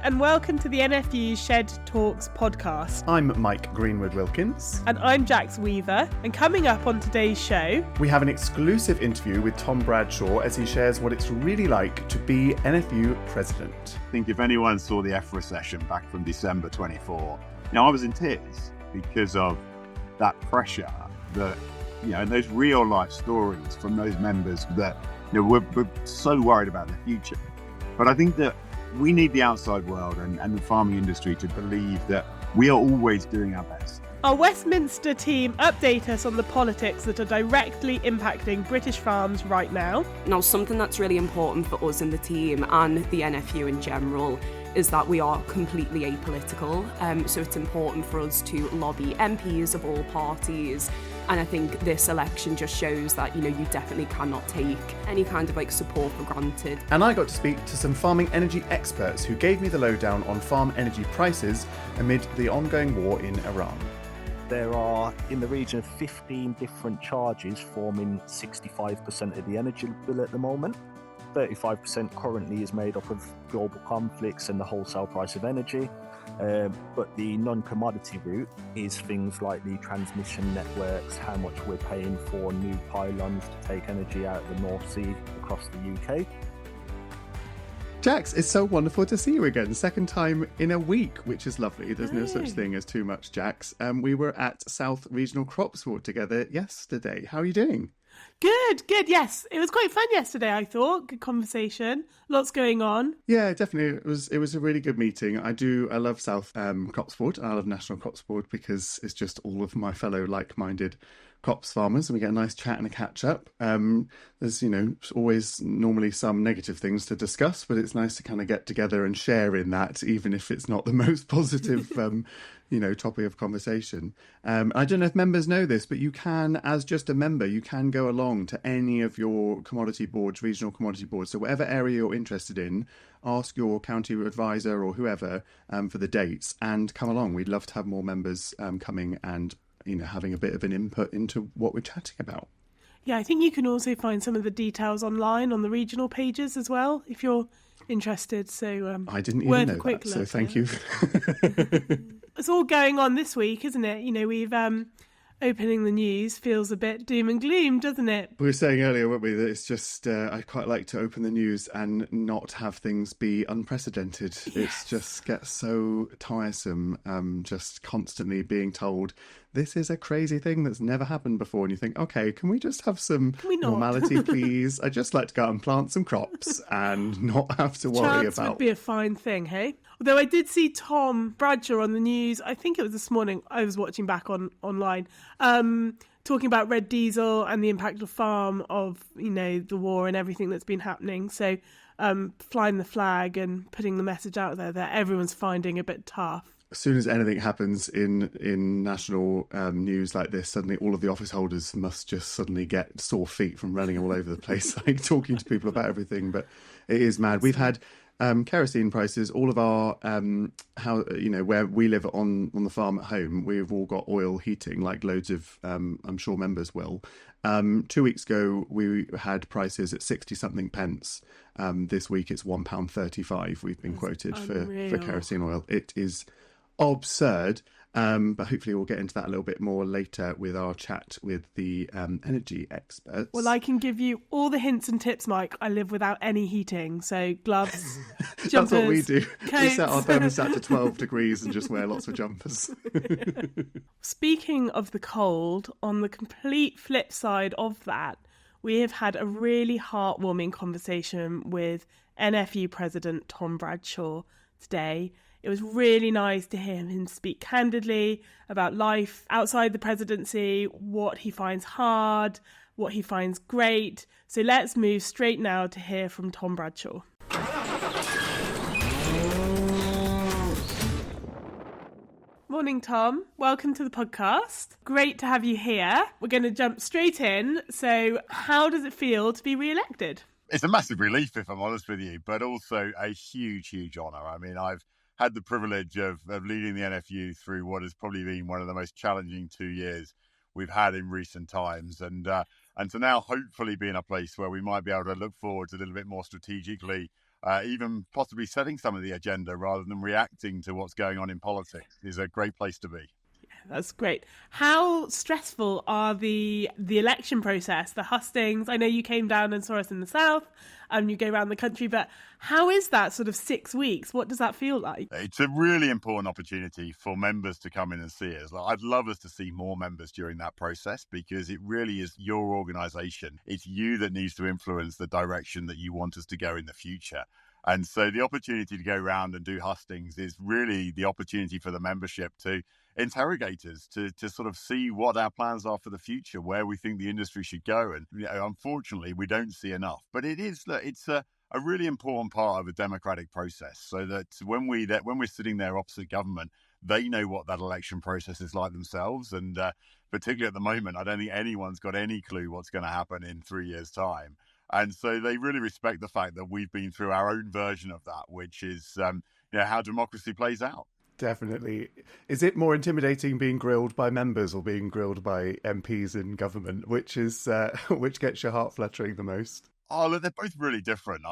and welcome to the NFU Shed Talks podcast. I'm Mike Greenwood Wilkins. And I'm Jax Weaver. And coming up on today's show, we have an exclusive interview with Tom Bradshaw as he shares what it's really like to be NFU President. I think if anyone saw the EFRA session back from December 24, I was in tears because of that pressure that, and those real life stories from those members that, we're so worried about their future. But I think that we need the outside world and the farming industry to believe that we are always doing our best. Our Westminster team update us on the politics that are directly impacting British farms right now. Now, something that's really important for us in the team and the NFU in general is that we are completely apolitical. So it's important for us to lobby MPs of all parties. And I think this election just shows that, you definitely cannot take any kind of support for granted. And I got to speak to some farming energy experts who gave me the lowdown on farm energy prices amid the ongoing war in Iran. There are in the region of 15 different charges forming 65% of the energy bill at the moment. 35% currently is made up of global conflicts and the wholesale price of energy. But the non-commodity route is things like the transmission networks, how much we're paying for new pylons to take energy out of the North Sea across the UK. Jax, it's so wonderful to see you again. Second time in a week, which is lovely. There's no such thing as too much, Jax. We were at South Regional Crops Board together yesterday. How are you doing? Good. Yes, it was quite fun yesterday, I thought. Good conversation. Lots going on. Yeah, definitely. It was a really good meeting. I love South Crops Board. I love National Crops Board because it's just all of my fellow like-minded crops farmers and we get a nice chat and a catch up. There's, always normally some negative things to discuss, but it's nice to kind of get together and share in that, even if it's not the most positive topic of conversation. I don't know if members know this, but you can, as just a member, you can go along to any of your commodity boards, regional commodity boards. So whatever area you're interested in, ask your county advisor or whoever for the dates and come along. We'd love to have more members coming and, having a bit of an input into what we're chatting about. Yeah, I think you can also find some of the details online on the regional pages as well, if you're interested. So I didn't even know that, so thank you. It's all going on this week, isn't it? We've opening the news feels a bit doom and gloom, doesn't it? We were saying earlier, weren't we, that it's just I quite like to open the news and not have things be unprecedented. Yes. It just gets so tiresome, just constantly being told this is a crazy thing that's never happened before, and you think, okay, can we just have some normality, please? I'd just like to go out and plant some crops and not have to worry Chance about. Would be a fine thing, hey? Although I did see Tom Bradshaw on the news, I think it was this morning, I was watching back online, talking about red diesel and the impact of farm of, the war and everything that's been happening. So flying the flag and putting the message out there that everyone's finding a bit tough. As soon as anything happens in national news like this, suddenly all of the office holders must just suddenly get sore feet from running all over the place, talking to people about everything. But it is mad. We've had kerosene prices, all of our where we live on the farm at home, we've all got oil heating like loads of I'm sure members will. 2 weeks ago we had prices at 60 something pence. This week it's £1.35 we've been quoted for kerosene oil. It is absurd. But hopefully we'll get into that a little bit more later with our chat with the energy experts. Well, I can give you all the hints and tips, Mike. I live without any heating, so gloves, jumpers, that's what we do. Coats. We set our thermostat to 12 degrees and just wear lots of jumpers. Speaking of the cold, on the complete flip side of that, we have had a really heartwarming conversation with NFU President Tom Bradshaw today. It was really nice to hear him speak candidly about life outside the presidency, what he finds hard, what he finds great. So let's move straight now to hear from Tom Bradshaw. Morning, Tom. Welcome to the podcast. Great to have you here. We're going to jump straight in. So how does it feel to be re-elected? It's a massive relief, if I'm honest with you, but also a huge, huge honour. I mean, I've had the privilege of leading the NFU through what has probably been one of the most challenging 2 years we've had in recent times. And to now hopefully be in a place where we might be able to look forward a little bit more strategically even possibly setting some of the agenda rather than reacting to what's going on in politics is a great place to be. That's great. How stressful are the election process, the hustings? I know you came down and saw us in the south, and you go around the country, but how is that sort of 6 weeks? What does that feel like? It's a really important opportunity for members to come in and see us. I'd love us to see more members during that process, because it really is your organisation. It's you that needs to influence the direction that you want us to go in the future. And so the opportunity to go around and do hustings is really the opportunity for the membership to interrogate us, to sort of see what our plans are for the future, where we think the industry should go. And unfortunately, we don't see enough. But it's a really important part of a democratic process, so that when we're sitting there opposite government, they know what that election process is like themselves. And particularly at the moment, I don't think anyone's got any clue what's going to happen in 3 years' time. And so they really respect the fact that we've been through our own version of that, which is how democracy plays out. Definitely. Is it more intimidating being grilled by members or being grilled by MPs in government? Which gets your heart fluttering the most? Oh, look, they're both really different.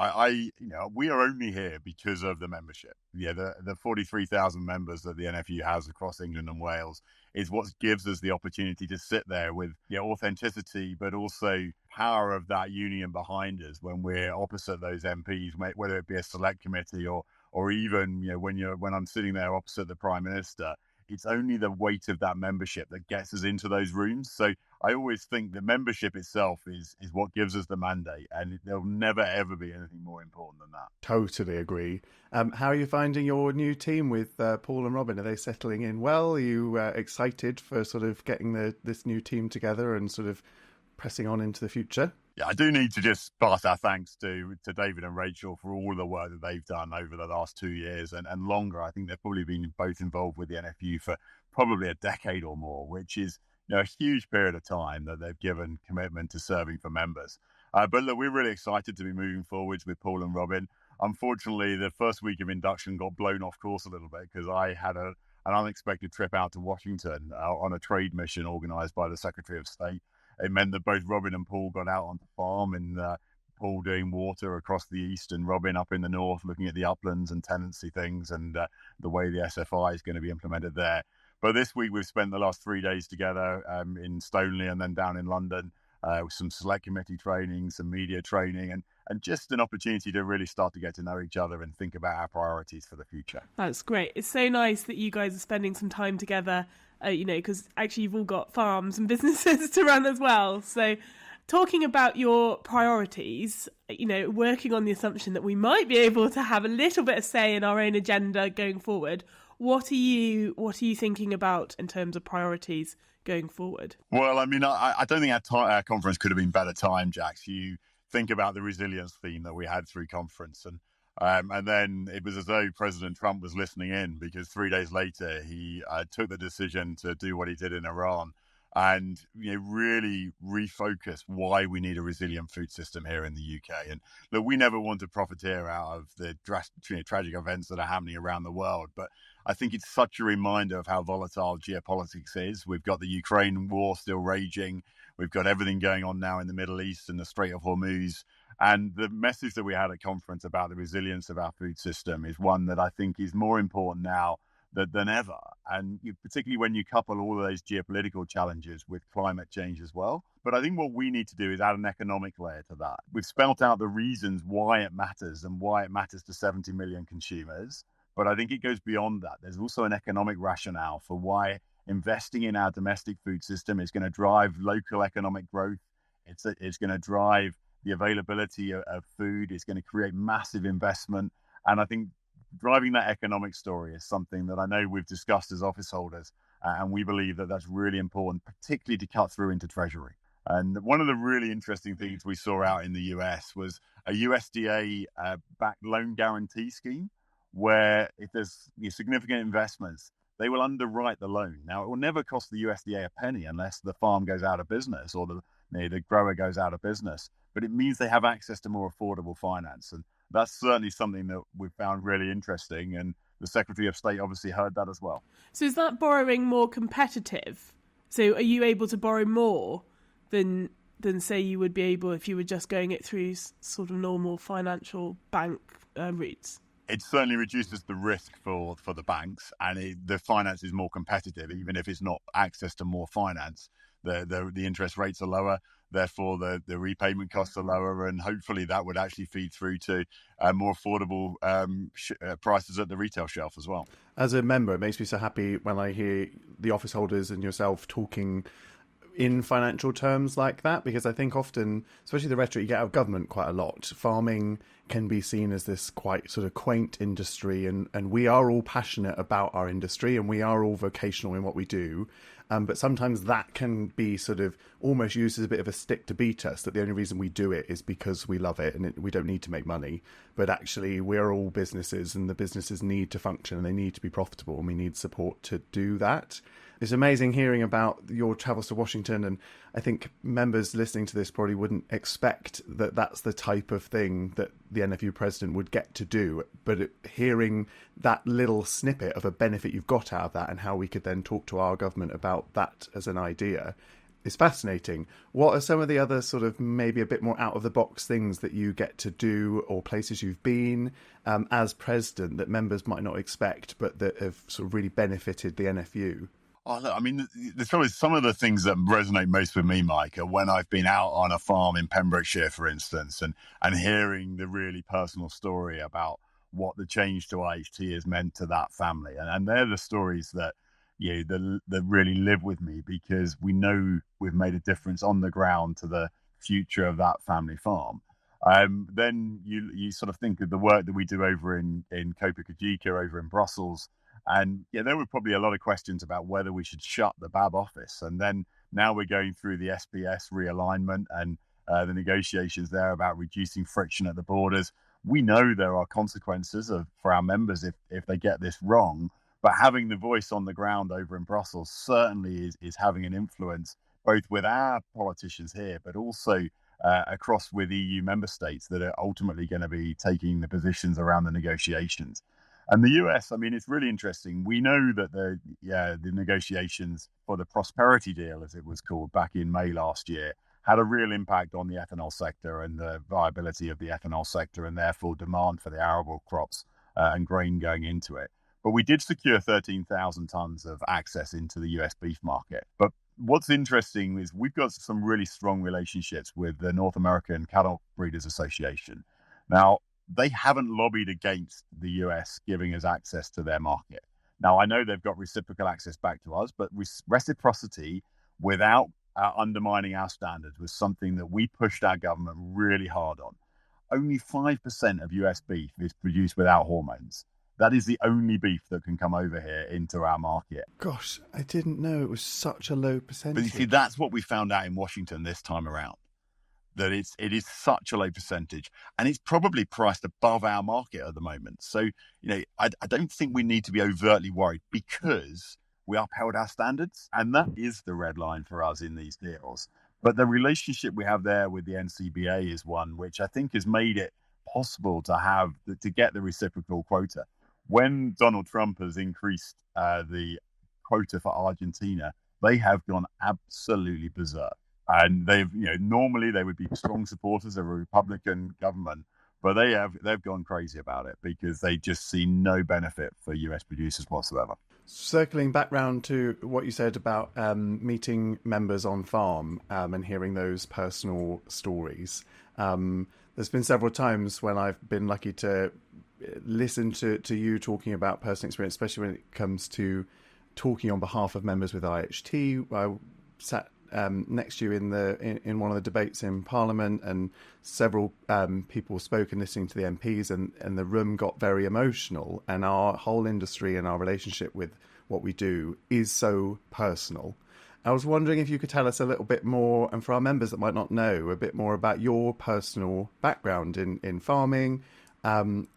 We are only here because of the membership. Yeah, the 43,000 members that the NFU has across England and Wales is what gives us the opportunity to sit there with authenticity, but also power of that union behind us when we're opposite those MPs, whether it be a select committee or even when I'm sitting there opposite the Prime Minister. It's only the weight of that membership that gets us into those rooms. So I always think the membership itself is what gives us the mandate, and there'll never, ever be anything more important than that. Totally agree. How are you finding your new team with Paul and Robin? Are they settling in well? Are you excited for sort of getting this new team together and sort of pressing on into the future? Yeah, I do need to just pass our thanks to David and Rachel for all the work that they've done over the last 2 years and longer. I think they've probably been both involved with the NFU for probably a decade or more, which is a huge period of time that they've given commitment to serving for members. But look, we're really excited to be moving forwards with Paul and Robin. Unfortunately, the first week of induction got blown off course a little bit because I had an unexpected trip out to Washington on a trade mission organised by the Secretary of State. It meant that both Robin and Paul got out on the farm, and Paul doing water across the east and Robin up in the north looking at the uplands and tenancy things and the way the SFI is going to be implemented there. But this week we've spent the last 3 days together in Stoneleigh and then down in London with some select committee training, some media training, and just an opportunity to really start to get to know each other and think about our priorities for the future. That's great. It's so nice that you guys are spending some time together, because actually you've all got farms and businesses to run as well. So talking about your priorities, working on the assumption that we might be able to have a little bit of say in our own agenda going forward, what are you thinking about in terms of priorities going forward? Well, I mean, I don't think our conference could have been better timed, Jax. You think about the resilience theme that we had through conference, and then it was as though President Trump was listening in, because 3 days later he took the decision to do what he did in Iran and really refocus why we need a resilient food system here in the UK. And look, we never want to profiteer out of the tragic events that are happening around the world, but I think it's such a reminder of how volatile geopolitics is. We've got the Ukraine war still raging. We've got everything going on now in the Middle East and the Strait of Hormuz. And the message that we had at conference about the resilience of our food system is one that I think is more important now than ever. And particularly when you couple all of those geopolitical challenges with climate change as well. But I think what we need to do is add an economic layer to that. We've spelt out the reasons why it matters and why it matters to 70 million consumers. But I think it goes beyond that. There's also an economic rationale for why investing in our domestic food system is going to drive local economic growth. It's going to drive the availability of food. It's going to create massive investment. And I think driving that economic story is something that I know we've discussed as office holders, and we believe that that's really important, particularly to cut through into Treasury. And one of the really interesting things we saw out in the US was a USDA-backed loan guarantee scheme, where if there's significant investments, they will underwrite the loan. Now, it will never cost the USDA a penny unless the farm goes out of business or the grower goes out of business, but it means they have access to more affordable finance. And that's certainly something that we've found really interesting, and the Secretary of State obviously heard that as well. So is that borrowing more competitive? So are you able to borrow more than say you would be able if you were just going it through sort of normal financial bank routes? It certainly reduces the risk for the banks, and the finance is more competitive, even if it's not access to more finance. The interest rates are lower, therefore the repayment costs are lower, and hopefully that would actually feed through to more affordable prices at the retail shelf as well. As a member, it makes me so happy when I hear the office holders and yourself talking in financial terms like that, because I think often, especially the rhetoric you get out of government quite a lot, farming can be seen as this quite sort of quaint industry, and we are all passionate about our industry and we are all vocational in what we do. But sometimes that can be sort of almost used as a bit of a stick to beat us, that the only reason we do it is because we love it and we don't need to make money. But actually, we're all businesses and the businesses need to function and they need to be profitable, and we need support to do that. It's amazing hearing about your travels to Washington, and I think members listening to this probably wouldn't expect that that's the type of thing that the NFU president would get to do. But hearing that little snippet of a benefit you've got out of that and how we could then talk to our government about that as an idea is fascinating. What are some of the other sort of maybe a bit more out of the box things that you get to do, or places you've been as president that members might not expect but that have sort of really benefited the NFU? Oh, look, I mean, there's probably some of the things that resonate most with me, Mike, are when I've been out on a farm in Pembrokeshire, for instance, and hearing the really personal story about what the change to IHT has meant to that family. And they're the stories that, that really live with me, because we know we've made a difference on the ground to the future of that family farm. Then you sort of think of the work that we do over in Copa-Cogeca, over in Brussels. And there were probably a lot of questions about whether we should shut the BAB office. And then now we're going through the SPS realignment and the negotiations there about reducing friction at the borders. We know there are consequences for our members if they get this wrong, but having the voice on the ground over in Brussels certainly is having an influence, both with our politicians here, but also across with EU member states that are ultimately going to be taking the positions around the negotiations. And the US, I mean, it's really interesting. We know that the negotiations for the prosperity deal, as it was called back in May last year, had a real impact on the ethanol sector and the viability of the ethanol sector, and therefore demand for the arable crops and grain going into it. But we did secure 13,000 tons of access into the US beef market. But what's interesting is we've got some really strong relationships with the North American Cattle Breeders Association. Now, they haven't lobbied against the US giving us access to their market. Now, I know they've got reciprocal access back to us, but reciprocity without undermining our standards was something that we pushed our government really hard on. Only 5% of US beef is produced without hormones. That is the only beef that can come over here into our market. Gosh, I didn't know it was such a low percentage. But you see, that's what we found out in Washington this time around. That it is such a low percentage, and it's probably priced above our market at the moment. So, I don't think we need to be overtly worried, because we upheld our standards, and that is the red line for us in these deals. But the relationship we have there with the NCBA is one which I think has made it possible to get the reciprocal quota. When Donald Trump has increased the quota for Argentina, they have gone absolutely berserk. And they've, normally they would be strong supporters of a Republican government, but they've gone crazy about it because they just see no benefit for US producers whatsoever. Circling back round to what you said about meeting members on farm and hearing those personal stories, there's been several times when I've been lucky to listen to you talking about personal experience, especially when it comes to talking on behalf of members with IHT. I sat next to you in one of the debates in Parliament, and several people spoke and listening to the MPs, and the room got very emotional. And our whole industry and our relationship with what we do is so personal. I was wondering if you could tell us a little bit more, and for our members that might not know, a bit more about your personal background in farming, and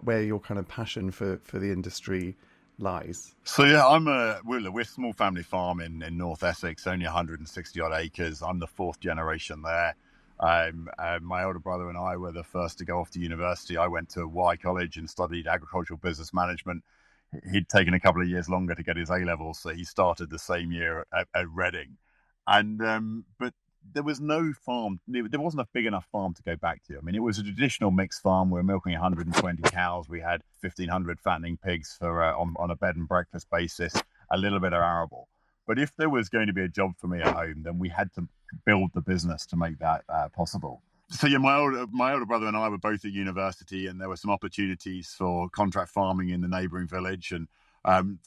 where your kind of passion for the industry lies. So we're a small family farm in North Essex, only 160 odd acres. I'm the fourth generation there. My older brother and I were the first to go off to university. I went to Y College and studied agricultural business management. He'd taken a couple of years longer to get his A-levels, so he started the same year at Reading. And but there was no farm. There wasn't a big enough farm to go back to. I mean, it was a traditional mixed farm. We were milking 120 cows. We had 1,500 fattening pigs for on a bed and breakfast basis, a little bit of arable. But if there was going to be a job for me at home, then we had to build the business to make that possible. So yeah, my older brother and I were both at university, and there were some opportunities for contract farming in the neighbouring village, and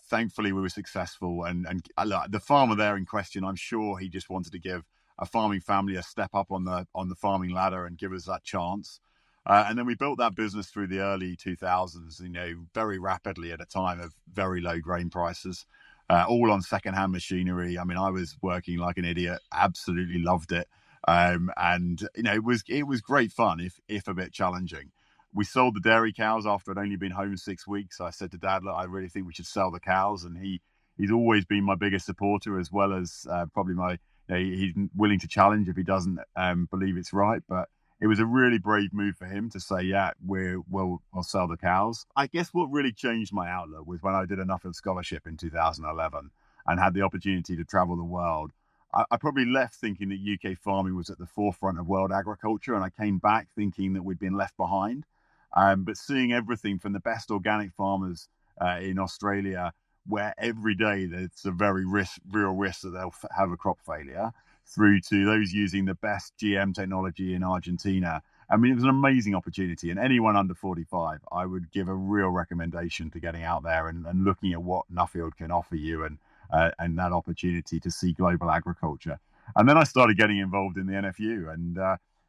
thankfully we were successful. And the farmer there in question, I'm sure he just wanted to give a farming family a step up on the farming ladder and give us that chance. And then we built that business through the early 2000s, very rapidly at a time of very low grain prices, all on secondhand machinery. I mean, I was working like an idiot, absolutely loved it. And it was great fun, if a bit challenging. We sold the dairy cows after I'd only been home 6 weeks. I said to Dad, look, I really think we should sell the cows. And he's always been my biggest supporter, as well as probably he's willing to challenge if he doesn't believe it's right. But it was a really brave move for him to say, yeah, we'll sell the cows. I guess what really changed my outlook was when I did a NFU Scholarship in 2011 and had the opportunity to travel the world. I probably left thinking that UK farming was at the forefront of world agriculture, and I came back thinking that we'd been left behind. But seeing everything from the best organic farmers in Australia, where every day there's a very real risk that they'll have a crop failure, through to those using the best GM technology in Argentina. I mean, it was an amazing opportunity, and anyone under 45, I would give a real recommendation to getting out there and looking at what Nuffield can offer you, and that opportunity to see global agriculture. And then I started getting involved in the NFU, and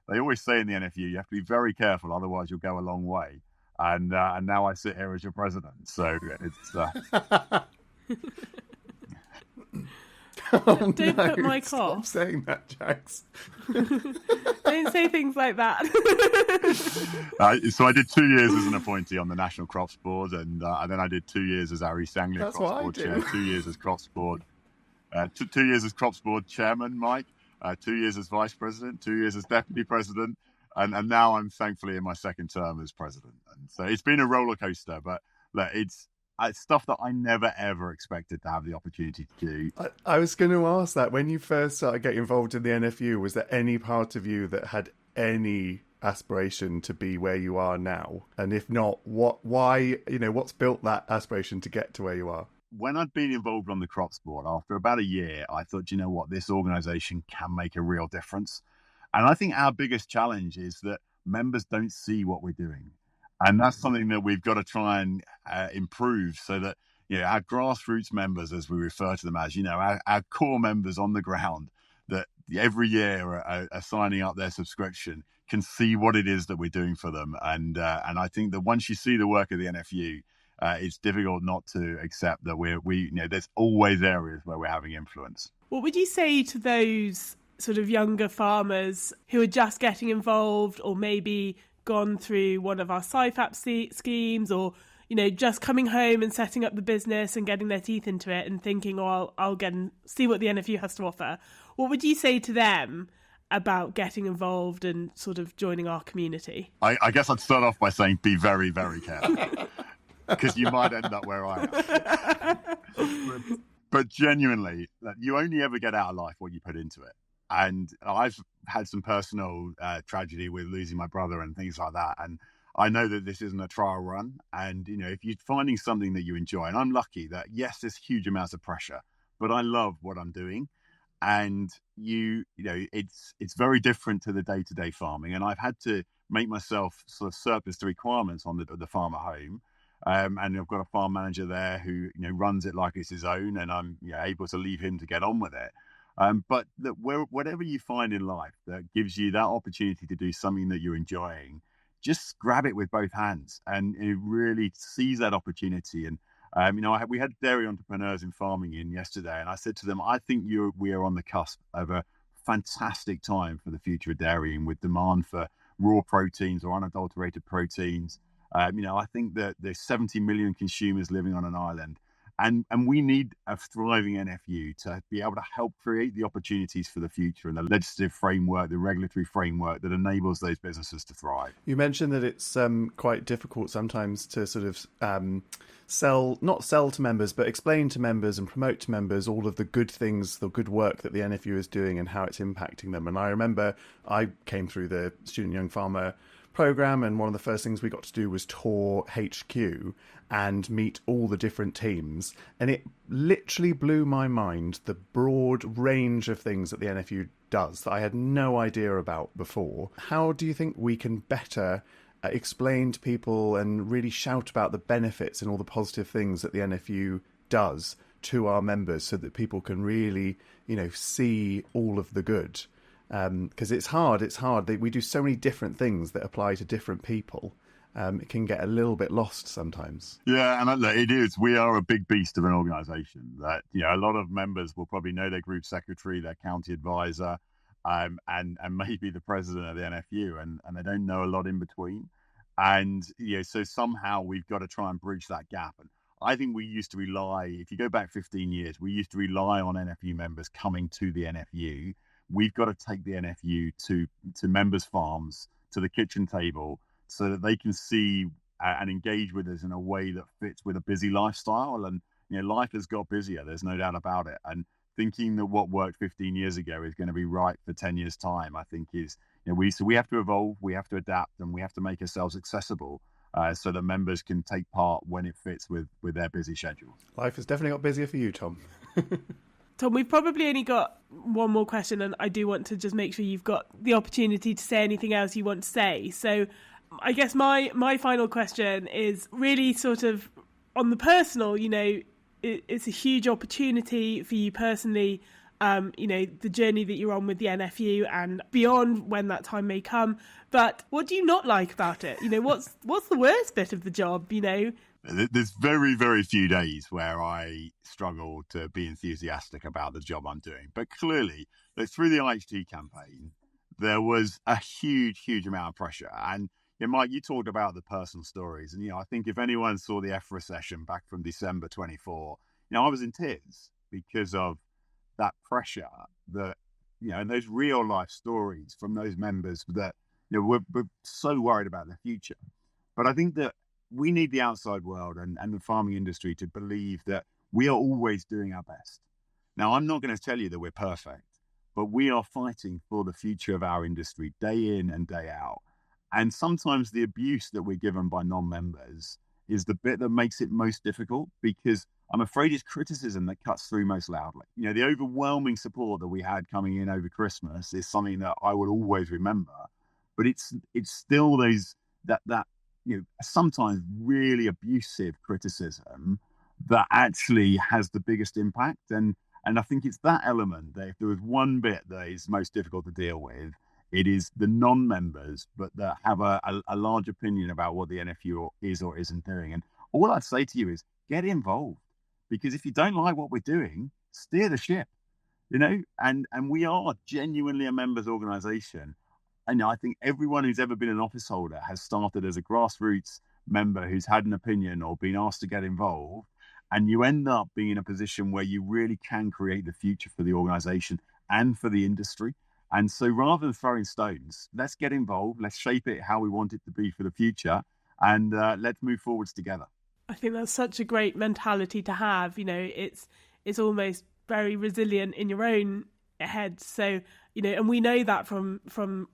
they always say in the NFU, you have to be very careful, otherwise you'll go a long way. And now I sit here as your president. So it's... Don't put Mike off. Stop saying that, Jax. Don't say things like that. So I did 2 years as an appointee on the National Crops Board, and then I did 2 years as our East Anglia Crops Board chair, 2 years as Crops Board, 2 years as Crops Board chairman, Mike, 2 years as vice president, 2 years as deputy president, and now I'm thankfully in my second term as president. And so it's been a roller coaster, but look, it's stuff that I never, ever expected to have the opportunity to do. I was going to ask that. When you first started getting involved in the NFU, was there any part of you that had any aspiration to be where you are now? And if not, why, what's built that aspiration to get to where you are? When I'd been involved on the Crops Board, after about a year, I thought, you know what, this organisation can make a real difference. And I think our biggest challenge is that members don't see what we're doing. And that's something that we've got to try and improve, so that our grassroots members, as we refer to them as, our core members on the ground, that every year are signing up their subscription, can see what it is that we're doing for them. And I think that once you see the work of the NFU, it's difficult not to accept that there's always areas where we're having influence. What would you say to those sort of younger farmers who are just getting involved, or maybe gone through one of our SciFAP schemes, or just coming home and setting up the business and getting their teeth into it and thinking, I'll get and see what the NFU has to offer? What would you say to them about getting involved and sort of joining our community? I guess I'd start off by saying be very, very careful, because you might end up where I am. But genuinely, you only ever get out of life what you put into it. And I've had some personal tragedy with losing my brother and things like that. And I know that this isn't a trial run. And, if you're finding something that you enjoy, and I'm lucky that, yes, there's huge amounts of pressure, but I love what I'm doing. And, it's very different to the day-to-day farming. And I've had to make myself sort of surplus the requirements on the farm at home. And I've got a farm manager there who, runs it like it's his own, and I'm able to leave him to get on with it. But whatever you find in life that gives you that opportunity to do something that you're enjoying, just grab it with both hands and really seize that opportunity. And, we had dairy entrepreneurs in farming in yesterday, and I said to them, I think we are on the cusp of a fantastic time for the future of dairying, with demand for raw proteins or unadulterated proteins. I think that there's 70 million consumers living on an island. And we need a thriving NFU to be able to help create the opportunities for the future and the legislative framework, the regulatory framework that enables those businesses to thrive. You mentioned that it's quite difficult sometimes to sort of not sell to members, but explain to members and promote to members all of the good things, the good work that the NFU is doing and how it's impacting them. And I remember I came through the Student Young Farmer program, and one of the first things we got to do was tour HQ and meet all the different teams, and it literally blew my mind, the broad range of things that the NFU does that I had no idea about before. How do you think we can better explain to people and really shout about the benefits and all the positive things that the NFU does to our members so that people can really, see all of the good? Because it's hard. We do so many different things that apply to different people. It can get a little bit lost sometimes. Yeah, and look, it is. We are a big beast of an organisation that, a lot of members will probably know their group secretary, their county advisor, and maybe the president of the NFU, and they don't know a lot in between. And, so somehow we've got to try and bridge that gap. And I think we used to rely, if you go back 15 years, we used to rely on NFU members coming to the NFU. We've got to take the NFU to members' farms, to the kitchen table, so that they can see and engage with us in a way that fits with a busy lifestyle. And, life has got busier, there's no doubt about it. And thinking that what worked 15 years ago is going to be right for 10 years' time, I think is, we have to evolve, we have to adapt, and we have to make ourselves accessible so that members can take part when it fits with their busy schedule. Life has definitely got busier for you, Tom. Tom, we've probably only got one more question, and I do want to just make sure you've got the opportunity to say anything else you want to say. So I guess my final question is really sort of on the personal, it's a huge opportunity for you personally, the journey that you're on with the NFU and beyond when that time may come. But what do you not like about it? What's the worst bit of the job, There's very, very few days where I struggle to be enthusiastic about the job I'm doing. But clearly, through the IHT campaign, there was a huge, huge amount of pressure. And Mike, you talked about the personal stories. And, I think if anyone saw the EFRA session back from December 24, I was in tears because of that pressure that, and those real life stories from those members that, we're so worried about their future. But I think that we need the outside world and the farming industry to believe that we are always doing our best. Now, I'm not going to tell you that we're perfect, but we are fighting for the future of our industry day in and day out. And sometimes the abuse that we're given by non-members is the bit that makes it most difficult, because I'm afraid it's criticism that cuts through most loudly. The overwhelming support that we had coming in over Christmas is something that I will always remember, but it's still that sometimes really abusive criticism that actually has the biggest impact. And I think it's that element that if there was one bit that is most difficult to deal with, it is the non-members, but that have a large opinion about what the NFU is or isn't doing. And all I'd say to you is get involved, because if you don't like what we're doing, steer the ship, and we are genuinely a members organisation. And I think everyone who's ever been an office holder has started as a grassroots member who's had an opinion or been asked to get involved. And you end up being in a position where you really can create the future for the organisation and for the industry. And so rather than throwing stones, let's get involved. Let's shape it how we want it to be for the future. And let's move forwards together. I think that's such a great mentality to have. It's almost very resilient in your own head. So, and we know that from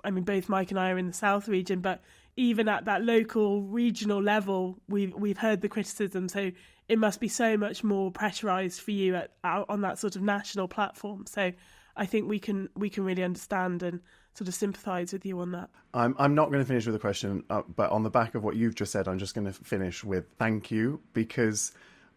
both Mike and I are in the South region, but even at that local, regional level, we've heard the criticism. So it must be so much more pressurised for you on that sort of national platform. So I think we can really understand and sort of sympathise with you on that. I'm not going to finish with a question, but on the back of what you've just said, I'm just going to finish with thank you, because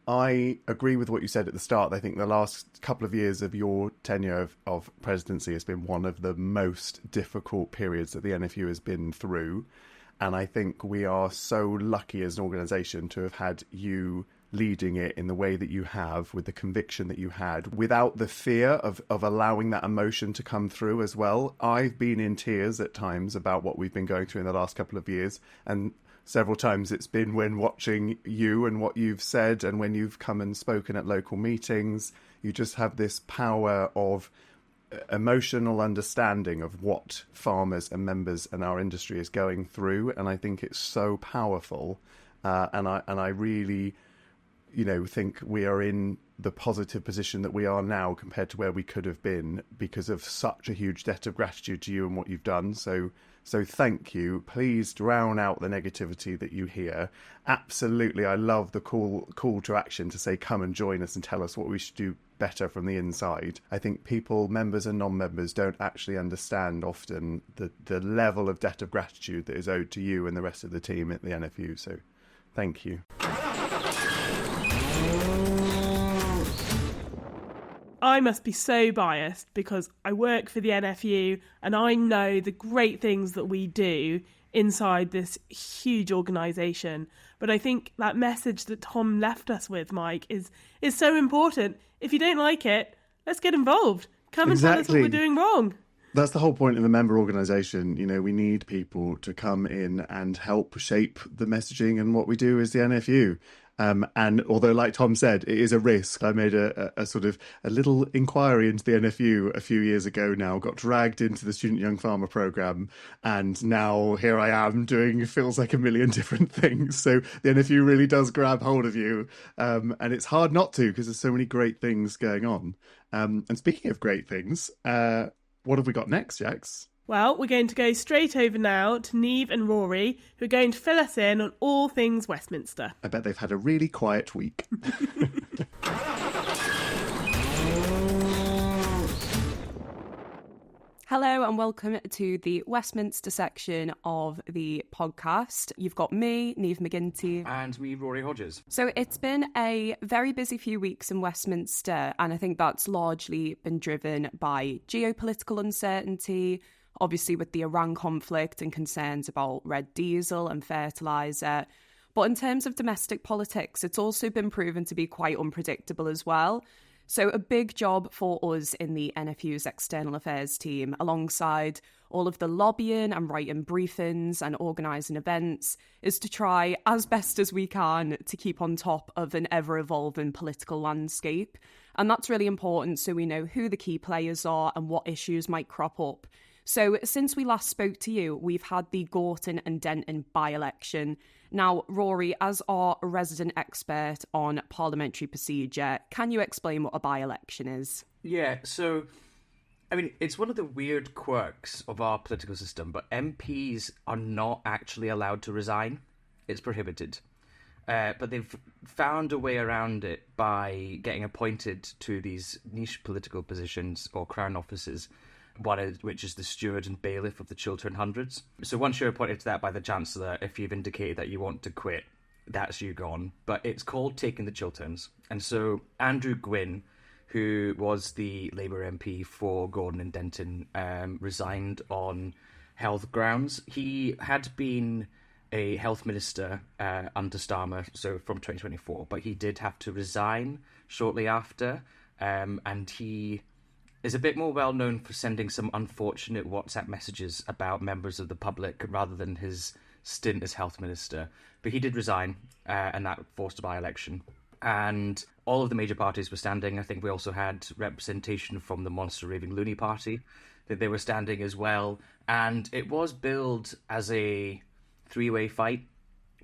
I agree with what you said at the start. I think the last couple of years of your tenure of presidency has been one of the most difficult periods that the NFU has been through. And I think we are so lucky as an organisation to have had you leading it in the way that you have, with the conviction that you had, without the fear of allowing that emotion to come through as well. I've been in tears at times about what we've been going through in the last couple of years, and several times it's been when watching you and what you've said, and when you've come and spoken at local meetings. You just have this power of emotional understanding of what farmers and members and our industry is going through, and I think it's so powerful. And I really, think we are in the positive position that we are now compared to where we could have been because of such a huge debt of gratitude to you and what you've done. So thank you. Please drown out the negativity that you hear. Absolutely, I love the call to action to say, come and join us and tell us what we should do better from the inside. I think people, members and non-members, don't actually understand often the level of debt of gratitude that is owed to you and the rest of the team at the NFU. So thank you. I must be so biased because I work for the NFU and I know the great things that we do inside this huge organisation. But I think that message that Tom left us with, Mike, is so important. If you don't like it, let's get involved. Come and tell us what we're doing wrong. That's the whole point of a member organisation. We need people to come in and help shape the messaging and what we do as the NFU. And although, like Tom said, it is a risk, I made a sort of a little inquiry into the NFU a few years ago now, got dragged into the Student Young Farmer programme, and now here I am doing feels like a million different things. So the NFU really does grab hold of you, and it's hard not to because there's so many great things going on. And speaking of great things, what have we got next, Jax? Well, we're going to go straight over now to Niamh and Rory, who are going to fill us in on all things Westminster. I bet they've had a really quiet week. Hello and welcome to the Westminster section of the podcast. You've got me, Niamh McGinty. And me, Rory Hodges. So it's been a very busy few weeks in Westminster, and I think that's largely been driven by geopolitical uncertainty, obviously with the Iran conflict and concerns about red diesel and fertiliser. But in terms of domestic politics, it's also been proven to be quite unpredictable as well. So a big job for us in the NFU's external affairs team, alongside all of the lobbying and writing briefings and organising events, is to try as best as we can to keep on top of an ever-evolving political landscape. And that's really important so we know who the key players are and what issues might crop up. So since we last spoke to you, we've had the Gorton and Denton by-election. Now, Rory, as our resident expert on parliamentary procedure, can you explain what a by-election is? Yeah, so, it's one of the weird quirks of our political system, but MPs are not actually allowed to resign. It's prohibited. But they've found a way around it by getting appointed to these niche political positions or crown offices, which is the steward and bailiff of the Chiltern Hundreds. So once you're appointed to that by the Chancellor, if you've indicated that you want to quit, that's you gone. But it's called taking the Chilterns. And so Andrew Gwynn, who was the Labour MP for Gorton and Denton, resigned on health grounds. He had been a health minister under Starmer, so from 2024, but he did have to resign shortly after, and he is a bit more well known for sending some unfortunate WhatsApp messages about members of the public rather than his stint as health minister. But he did resign, and that forced a by-election. And all of the major parties were standing. I think we also had representation from the Monster Raving Loony Party, that they were standing as well. And it was billed as a three-way fight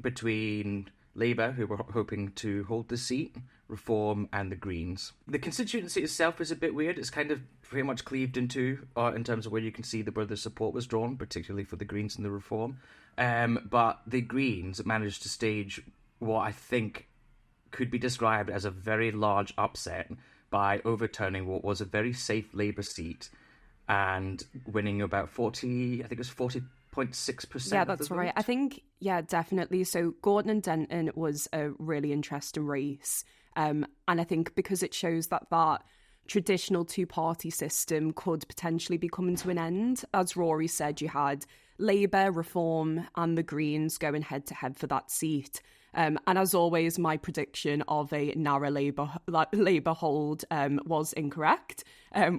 between Labour, who were hoping to hold the seat, Reform and the Greens. The constituency itself is a bit weird. It's kind of pretty much cleaved in two in terms of where you can see where the support was drawn, particularly for the Greens and the Reform. But the Greens managed to stage what I think could be described as a very large upset by overturning what was a very safe Labour seat and winning about 40.6%. Yeah, that's right. I think, yeah, definitely. So Gorton and Denton was a really interesting race. And I think because it shows that traditional two-party system could potentially be coming to an end. As Rory said, you had Labour, Reform and the Greens going head-to-head for that seat. And as always, my prediction of a narrow Labour hold was incorrect,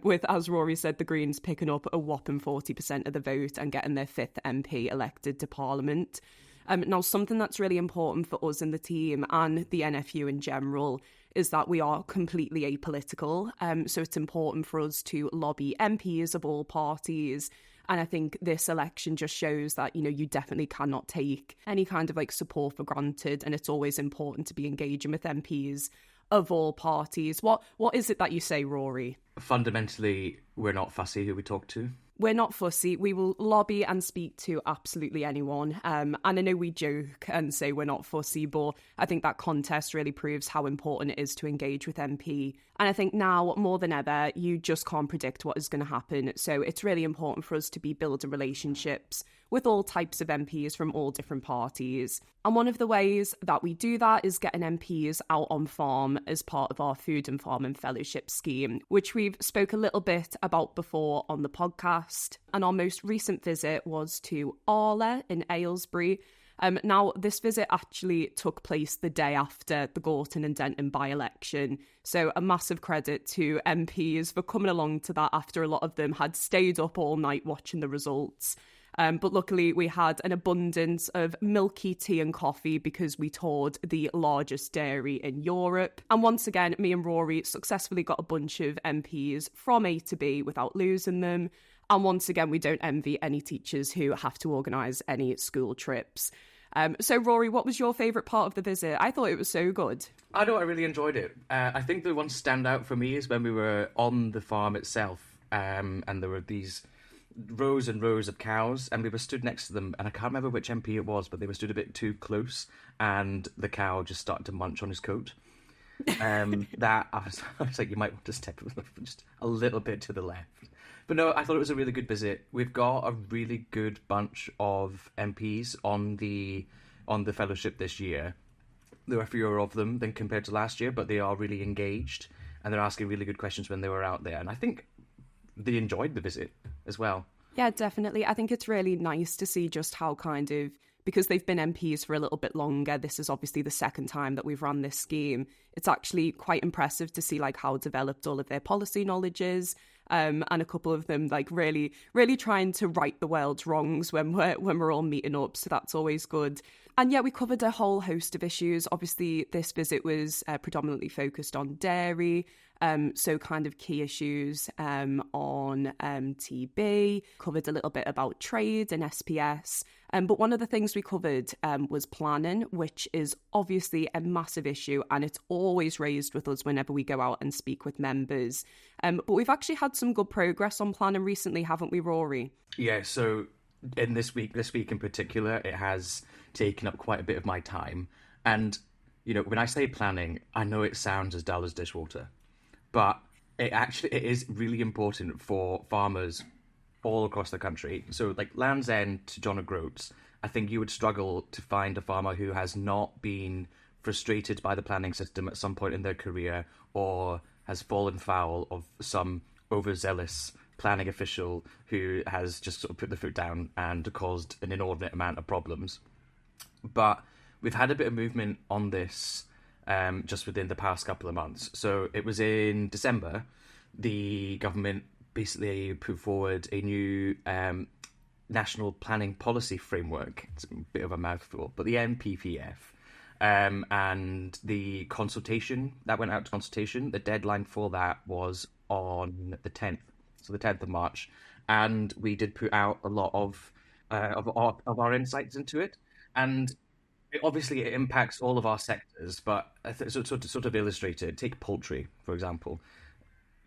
with, as Rory said, the Greens picking up a whopping 40% of the vote and getting their fifth MP elected to Parliament. Now, something that's really important for us in the team and the NFU in general is that we are completely apolitical. So it's important for us to lobby MPs of all parties. And I think this election just shows that, you definitely cannot take any kind of support for granted. And it's always important to be engaging with MPs of all parties. What is it that you say, Rory? Fundamentally, we're not fussy who we talk to. We're not fussy. We will lobby and speak to absolutely anyone. And I know we joke and say we're not fussy, but I think that contest really proves how important it is to engage with MP. And I think now, more than ever, you just can't predict what is going to happen. So it's really important for us to be building relationships with all types of MPs from all different parties. And one of the ways that we do that is getting MPs out on farm as part of our Food and Farming Fellowship scheme, which we've spoke a little bit about before on the podcast. And our most recent visit was to Arla in Aylesbury. Now, this visit actually took place the day after the Gorton and Denton by-election. So a massive credit to MPs for coming along to that after a lot of them had stayed up all night watching the results. But luckily, we had an abundance of milky tea and coffee because we toured the largest dairy in Europe. And once again, me and Rory successfully got a bunch of MPs from A to B without losing them. And once again, we don't envy any teachers who have to organise any school trips. So, Rory, what was your favourite part of the visit? I thought it was so good. I know, I really enjoyed it. I think the one standout for me is when we were on the farm itself, and there were these rows and rows of cows, and we were stood next to them, and I can't remember which MP it was, but they were stood a bit too close, and the cow just started to munch on his coat. That I was like, you might want to step just a little bit to the left. But no, I thought it was a really good visit. We've got a really good bunch of MPs on the fellowship this year. There are fewer of them than compared to last year, but they are really engaged, and they're asking really good questions when they were out there, and I think they enjoyed the visit as well. Yeah, definitely. I think it's really nice to see just how because they've been MPs for a little bit longer, this is obviously the second time that we've run this scheme. It's actually quite impressive to see how developed all of their policy knowledge is. And a couple of them really, really trying to right the world's wrongs when we're all meeting up. So that's always good. And yeah, we covered a whole host of issues. Obviously, this visit was predominantly focused on dairy. So kind of key issues on TB, covered a little bit about trade and SPS. But one of the things we covered was planning, which is obviously a massive issue, and it's always raised with us whenever we go out and speak with members. But we've actually had some good progress on planning recently, haven't we, Rory? Yeah, so in this week in particular, it has taken up quite a bit of my time. And, when I say planning, I know it sounds as dull as dishwater. But it is really important for farmers all across the country. So Land's End to John O'Groats, I think you would struggle to find a farmer who has not been frustrated by the planning system at some point in their career, or has fallen foul of some overzealous planning official who has just sort of put the foot down and caused an inordinate amount of problems. But we've had a bit of movement on this just within the past couple of months. So it was in December, the government basically put forward a new national planning policy framework. It's a bit of a mouthful, but the NPPF. And the consultation, that went out to consultation, the deadline for that was on the 10th, so the 10th of March. And we did put out a lot of our insights into it. And obviously, it impacts all of our sectors, but sort of illustrated, take poultry, for example.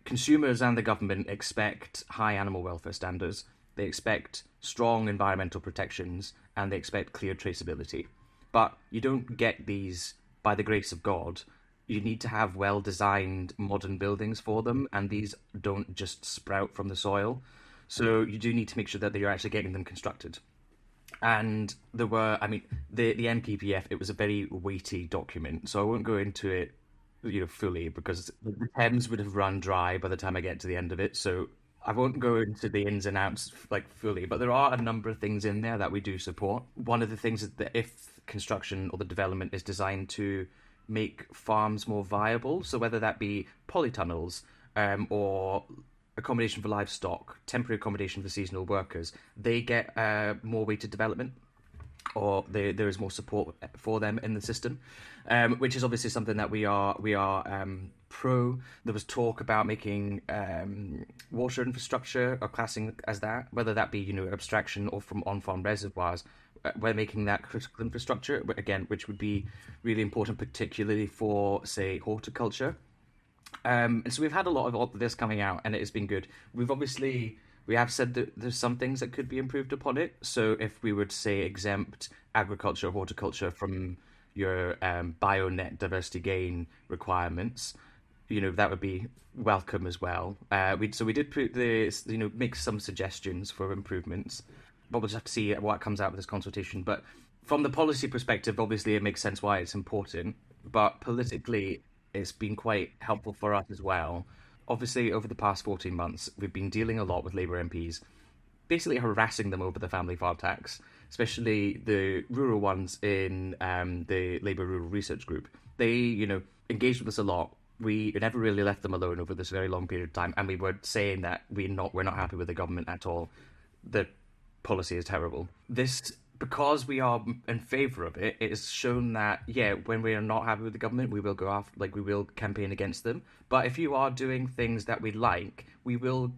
Consumers and the government expect high animal welfare standards, they expect strong environmental protections, and they expect clear traceability. But you don't get these by the grace of God. You need to have well-designed modern buildings for them, and these don't just sprout from the soil. So you do need to make sure that you're actually getting them constructed. And there were, the NPPF, it was a very weighty document, so I won't go into it, fully, because the Thames would have run dry by the time I get to the end of it, so I won't go into the ins and outs, fully, but there are a number of things in there that we do support. One of the things is that if construction or the development is designed to make farms more viable, so whether that be polytunnels, or accommodation for livestock, temporary accommodation for seasonal workers, they get more weighted development. or there is more support for them in the system, which is obviously something that we are pro. There was talk about making water infrastructure or classing as that, whether that be abstraction or from on-farm reservoirs. We're making that critical infrastructure again, which would be really important, particularly for, say, horticulture. And so we've had a lot of this coming out, and it has been good. We have said that there's some things that could be improved upon it. So if we would say exempt agriculture, horticulture from your bionet diversity gain requirements, that would be welcome as well. We did put this, make some suggestions for improvements, but we'll just have to see what comes out of this consultation. But from the policy perspective, obviously it makes sense why it's important, but politically it's been quite helpful for us as well. Obviously, over the past 14 months, we've been dealing a lot with Labour MPs, basically harassing them over the family farm tax, especially the rural ones in the Labour Rural Research Group. They, engaged with us a lot. We never really left them alone over this very long period of time, and we were saying that we're not happy with the government at all. The policy is terrible. Because we are in favour of it, it has shown that, when we are not happy with the government, we will go off, we will campaign against them. But if you are doing things that we like, we will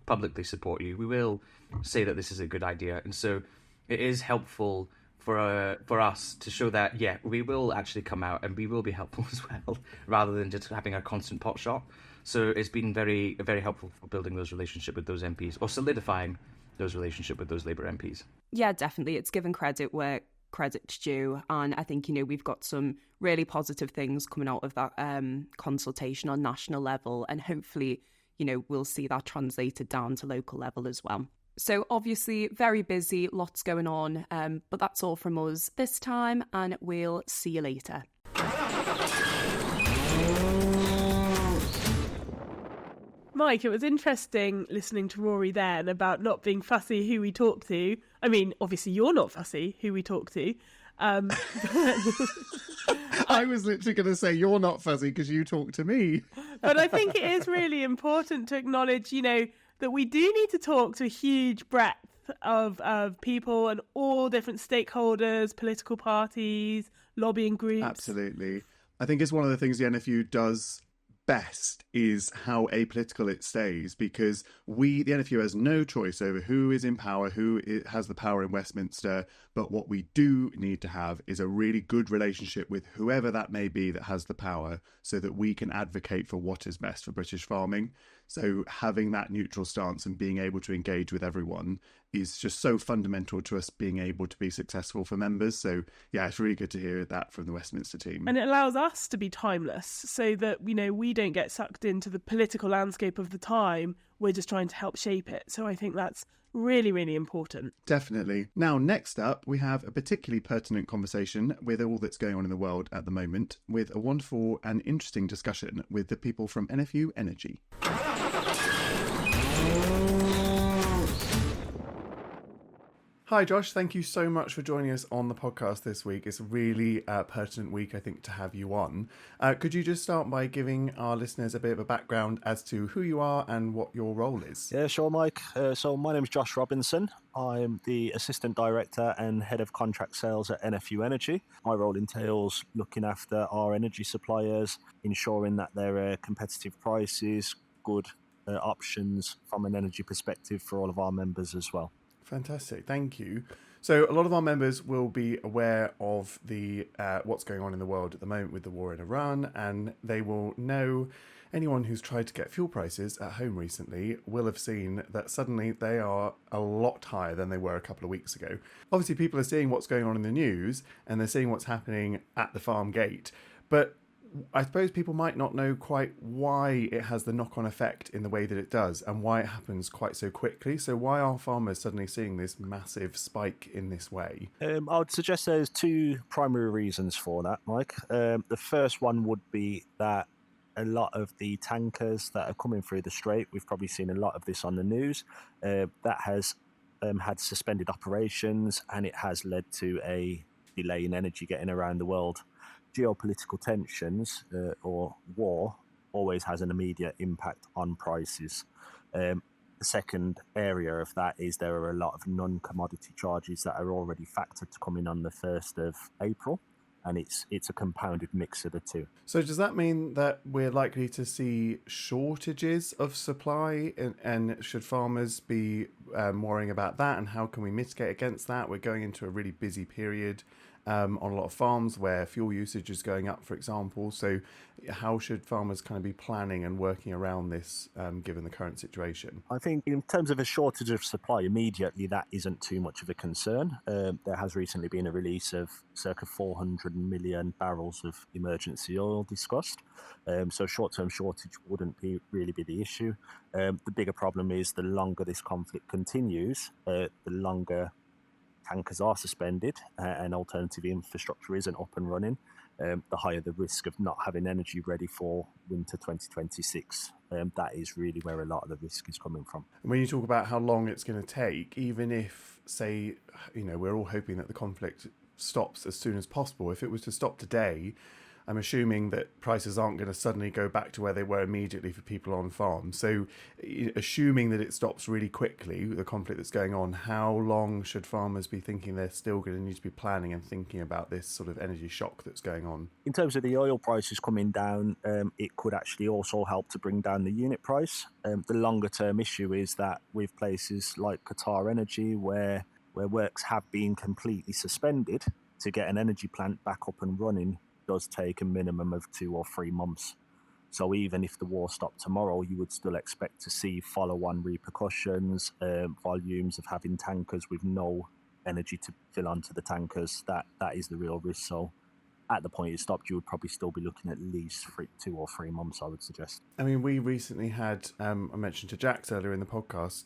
publicly support you. We will say that this is a good idea. And so it is helpful for us to show that, we will actually come out and we will be helpful as well, rather than just having a constant pot shot. So it's been very, very helpful for building those relationships with those MPs, or solidifying those relationships with those Labour MPs. Yeah, definitely. It's given credit where credit's due. And I think, we've got some really positive things coming out of that consultation on national level. And hopefully, we'll see that translated down to local level as well. So obviously, very busy, lots going on. But that's all from us this time, and we'll see you later. Mike, it was interesting listening to Rory then about not being fussy who we talk to. I mean, obviously you're not fussy who we talk to. I was literally going to say you're not fuzzy because you talk to me. But I think it is really important to acknowledge, that we do need to talk to a huge breadth of people and all different stakeholders, political parties, lobbying groups. Absolutely. I think it's one of the things the NFU does best is how apolitical it stays, because the NFU has no choice over who is in power, who has the power in Westminster, but what we do need to have is a really good relationship with whoever that may be that has the power, so that we can advocate for what is best for British farming. So having that neutral stance and being able to engage with everyone is just so fundamental to us being able to be successful for members. So yeah, it's really good to hear that from the Westminster team. And it allows us to be timeless, so that, we don't get sucked into the political landscape of the time. We're just trying to help shape it. So I think that's really, really important. Definitely. Now, next up, we have a particularly pertinent conversation with all that's going on in the world at the moment, with a wonderful and interesting discussion with the people from NFU Energy. Hi Josh, thank you so much for joining us on the podcast this week. It's a really pertinent week, I think, to have you on. Could you just start by giving our listeners a bit of a background as to who you are and what your role is? Yeah, sure, Mike. So my name is Josh Robinson. I'm the Assistant Director and Head of Contract Sales at NFU Energy. My role entails looking after our energy suppliers, ensuring that there are competitive prices, good options from an energy perspective for all of our members as well. Fantastic, thank you. So a lot of our members will be aware of the what's going on in the world at the moment with the war in Iran, and they will know, anyone who's tried to get fuel prices at home recently will have seen that suddenly they are a lot higher than they were a couple of weeks ago. Obviously, people are seeing what's going on in the news and they're seeing what's happening at the farm gate, but I suppose people might not know quite why it has the knock-on effect in the way that it does and why it happens quite so quickly. So why are farmers suddenly seeing this massive spike in this way? I would suggest there's two primary reasons for that, Mike. The first one would be that a lot of the tankers that are coming through the Strait, we've probably seen a lot of this on the news, that has had suspended operations, and it has led to a delay in energy getting around the world. Geopolitical tensions or war always has an immediate impact on prices. The second area of that is there are a lot of non-commodity charges that are already factored to come in on the 1st of April, and it's a compounded mix of the two. So does that mean that we're likely to see shortages of supply, and should farmers be worrying about that, and how can we mitigate against that? We're going into a really busy period on a lot of farms where fuel usage is going up, for example. So how should farmers kind of be planning and working around this given the current situation? I think in terms of a shortage of supply immediately, that isn't too much of a concern. There has recently been a release of circa 400 million barrels of emergency oil discussed. So short-term shortage wouldn't really be the issue. The bigger problem is the longer this conflict continues, the longer tankers are suspended and alternative infrastructure isn't up and running, the higher the risk of not having energy ready for winter 2026. That is really where a lot of the risk is coming from. And when you talk about how long it's going to take, even if, say, we're all hoping that the conflict stops as soon as possible, if it was to stop today, I'm assuming that prices aren't going to suddenly go back to where they were immediately for people on farms. So assuming that it stops really quickly, the conflict that's going on, how long should farmers be thinking they're still going to need to be planning and thinking about this sort of energy shock that's going on? In terms of the oil prices coming down, it could actually also help to bring down the unit price. The longer term issue is that with places like Qatar Energy, where works have been completely suspended, to get an energy plant back up and running does take a minimum of 2 or 3 months. So even if the war stopped tomorrow, you would still expect to see follow-on repercussions, volumes of having tankers with no energy to fill onto the tankers. That is the real risk. So at the point it stopped, you would probably still be looking at least 2 or 3 months, I would suggest. I mean, we recently had, I mentioned to Jax earlier in the podcast,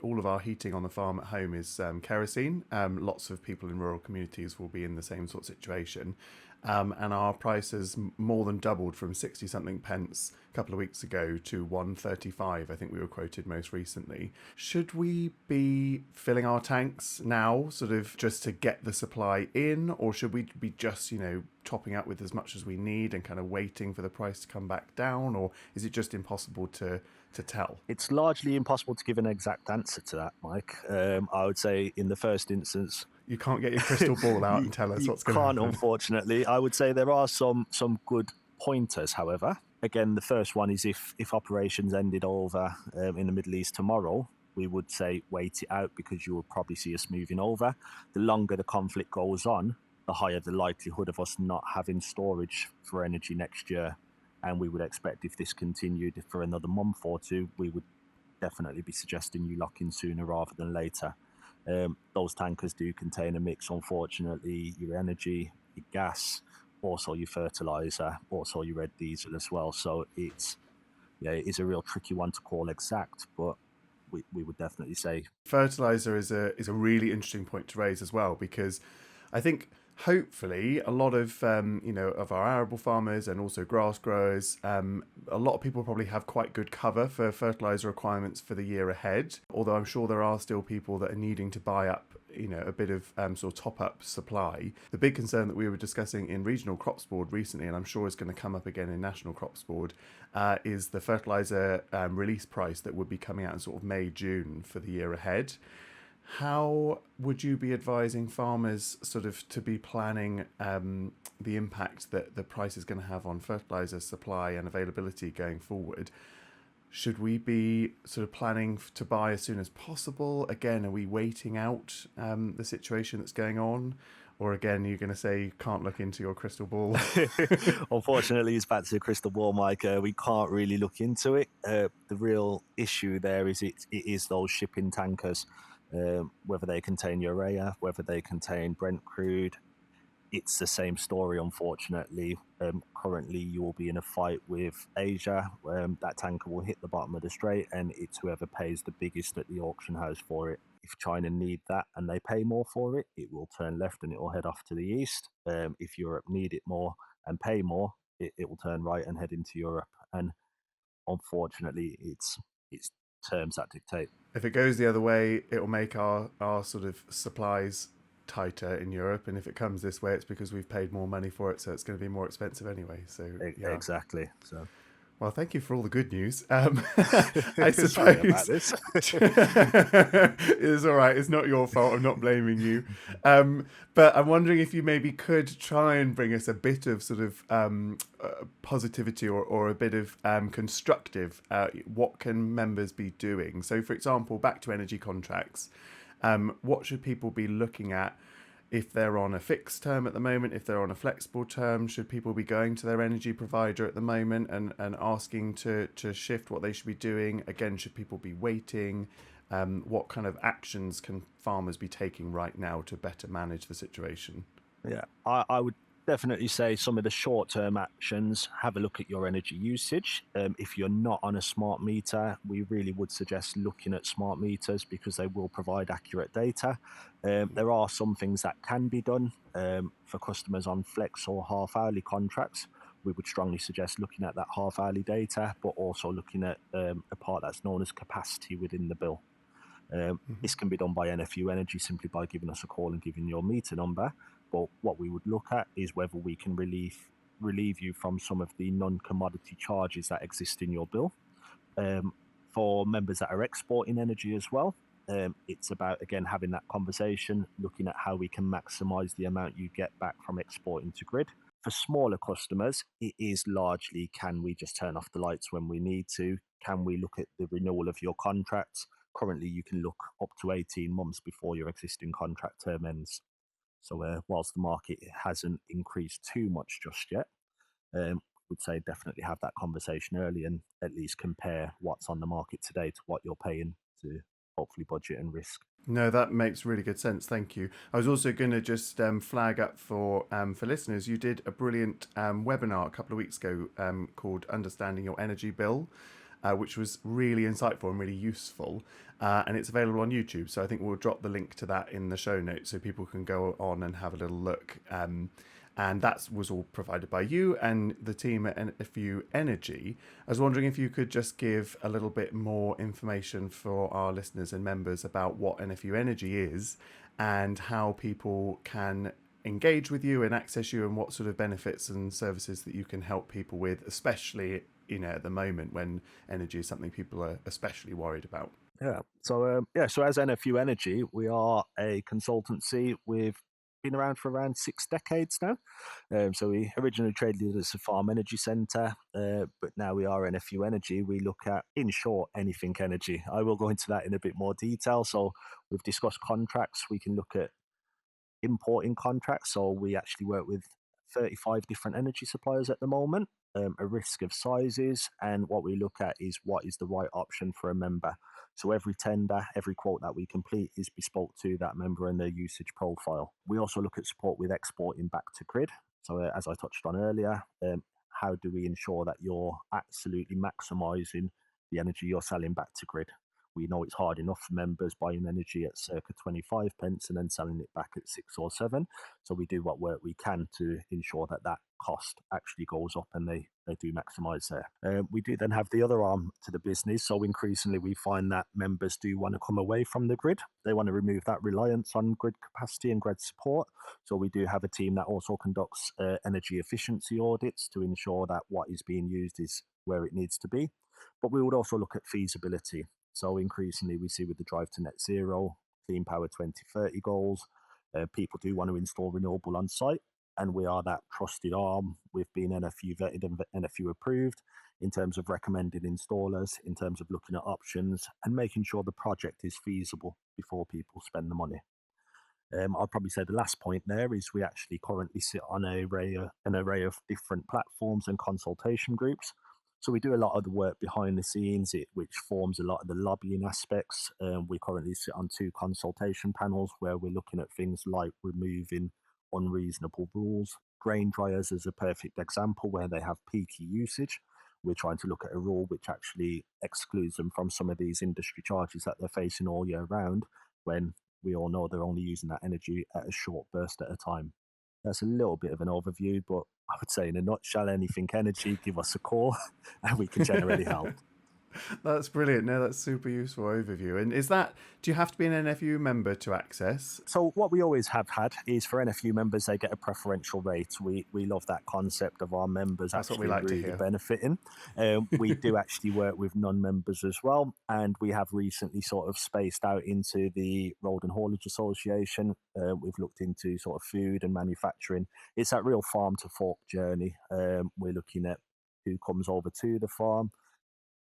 all of our heating on the farm at home is kerosene. Lots of people in rural communities will be in the same sort of situation. And our prices more than doubled from 60-something pence a couple of weeks ago to 135, I think we were quoted most recently. Should we be filling our tanks now, sort of just to get the supply in, or should we be just, topping up with as much as we need and kind of waiting for the price to come back down, or is it just impossible to tell? It's largely impossible to give an exact answer to that, Mike. I would say in the first instance, you can't get your crystal ball out and tell us what's going to happen. You can't, unfortunately. I would say there are some good pointers, however. Again, the first one is if operations ended over in the Middle East tomorrow, we would say wait it out because you will probably see us moving over. The longer the conflict goes on, the higher the likelihood of us not having storage for energy next year. And we would expect if this continued for another month or two, we would definitely be suggesting you lock in sooner rather than later. Those tankers do contain a mix, unfortunately, your energy, your gas, also your fertilizer, also your red diesel as well. So it is a real tricky one to call exact, but we would definitely say fertilizer is a really interesting point to raise as well, because I think hopefully a lot of of our arable farmers and also grass growers, a lot of people probably have quite good cover for fertilizer requirements for the year ahead, although I'm sure there are still people that are needing to buy up a bit of sort of top-up supply. The big concern that we were discussing in Regional Crops Board recently, and I'm sure is going to come up again in National Crops Board, is the fertilizer release price that would be coming out in sort of May, June for the year ahead. How would you be advising farmers sort of to be planning the impact that the price is going to have on fertilizer supply and availability going forward? Should we be sort of planning to buy as soon as possible? Again, are we waiting out the situation that's going on? Or again, you're going to say you can't look into your crystal ball? Unfortunately, it's back to the crystal ball, Mike. We can't really look into it. The real issue there is it is those shipping tankers. Whether they contain urea, whether they contain Brent crude, it's the same story, unfortunately. Currently, you will be in a fight with Asia. That tanker will hit the bottom of the strait, and it's whoever pays the biggest at the auction house for it. If China need that and they pay more for it, it will turn left and it will head off to the east. If Europe need it more and pay more, it will turn right and head into Europe. And unfortunately, it's terms that dictate. If it goes the other way, it will make our sort of supplies tighter in Europe, and if it comes this way, it's because we've paid more money for it, so it's going to be more expensive anyway. So Exactly. So, Well, thank you for all the good news. I Sorry about suppose this. it's all right. It's not your fault. I'm not blaming you. But I'm wondering if you maybe could try and bring us a bit of sort of positivity or a bit of constructive. What can members be doing? So, for example, back to energy contracts. What should people be looking at? If they're on a fixed term at the moment, if they're on a flexible term, should people be going to their energy provider at the moment and asking to shift what they should be doing? Again, should people be waiting? What kind of actions can farmers be taking right now to better manage the situation? Yeah, I would definitely say some of the short-term actions, have a look at your energy usage. If you're not on a smart meter, we really would suggest looking at smart meters because they will provide accurate data. There are some things that can be done for customers on flex or half-hourly contracts. We would strongly suggest looking at that half-hourly data, but also looking at a part that's known as capacity within the bill. This can be done by NFU Energy simply by giving us a call and giving your meter number. But what we would look at is whether we can relieve you from some of the non-commodity charges that exist in your bill. For members that are exporting energy as well, it's about, again, having that conversation, looking at how we can maximize the amount you get back from exporting to grid. For smaller customers, it is largely, can we just turn off the lights when we need to? Can we look at the renewal of your contracts? Currently, you can look up to 18 months before your existing contract term ends. So whilst the market hasn't increased too much just yet, would say definitely have that conversation early and at least compare what's on the market today to what you're paying to hopefully budget and risk. No, that makes really good sense. Thank you. I was also going to just flag up for listeners. You did a brilliant webinar a couple of weeks ago called "Understanding Your Energy Bill," which was really insightful and really useful. And it's available on YouTube. So I think we'll drop the link to that in the show notes so people can go on and have a little look. And that was all provided by you and the team at NFU Energy. I was wondering if you could just give a little bit more information for our listeners and members about what NFU Energy is and how people can engage with you and access you and what sort of benefits and services that you can help people with, especially at the moment when energy is something people are especially worried about. So as NFU Energy, we are a consultancy. We've been around for around 6 decades now. So we originally traded as a farm energy centre, but now we are NFU Energy. We look at, in short, anything energy. I will go into that in a bit more detail. So we've discussed contracts. We can look at importing contracts. So we actually work with 35 different energy suppliers at the moment, a risk of sizes, and what we look at is what is the right option for a member. So every tender, every quote that we complete is bespoke to that member and their usage profile. We also look at support with exporting back to grid. So as I touched on earlier, how do we ensure that you're absolutely maximising the energy you're selling back to grid? We know it's hard enough for members buying energy at circa 25 pence and then selling it back at 6 or 7. So we do what work we can to ensure that that cost actually goes up and they do maximise there. We do then have the other arm to the business. So increasingly we find that members do want to come away from the grid. They want to remove that reliance on grid capacity and grid support. So we do have a team that also conducts energy efficiency audits to ensure that what is being used is where it needs to be. But we would also look at feasibility. So increasingly we see with the drive to net zero, clean power 2030 goals, people do want to install renewable on site, and we are that trusted arm. We've been NFU vetted and NFU approved in terms of recommending installers, in terms of looking at options and making sure the project is feasible before people spend the money. I'll probably say the last point there is we actually currently sit on an array of different platforms and consultation groups. So we do a lot of the work behind the scenes, which forms a lot of the lobbying aspects. We currently sit on 2 consultation panels where we're looking at things like removing unreasonable rules. Grain dryers is a perfect example where they have peaky usage. We're trying to look at a rule which actually excludes them from some of these industry charges that they're facing all year round, when we all know they're only using that energy at a short burst at a time. That's a little bit of an overview, but I would say in a nutshell, anything energy, give us a call and we can generally help. That's brilliant. No, that's super useful overview. And do you have to be an NFU member to access? So what we always have had is for NFU members, they get a preferential rate. We love that concept of our members That's what actually we like to really hear. benefiting. We do actually work with non-members as well, and we have recently sort of spaced out into the Road and Haulage Association. We've looked into sort of food and manufacturing. It's that real farm to fork journey. We're looking at who comes over to the farm,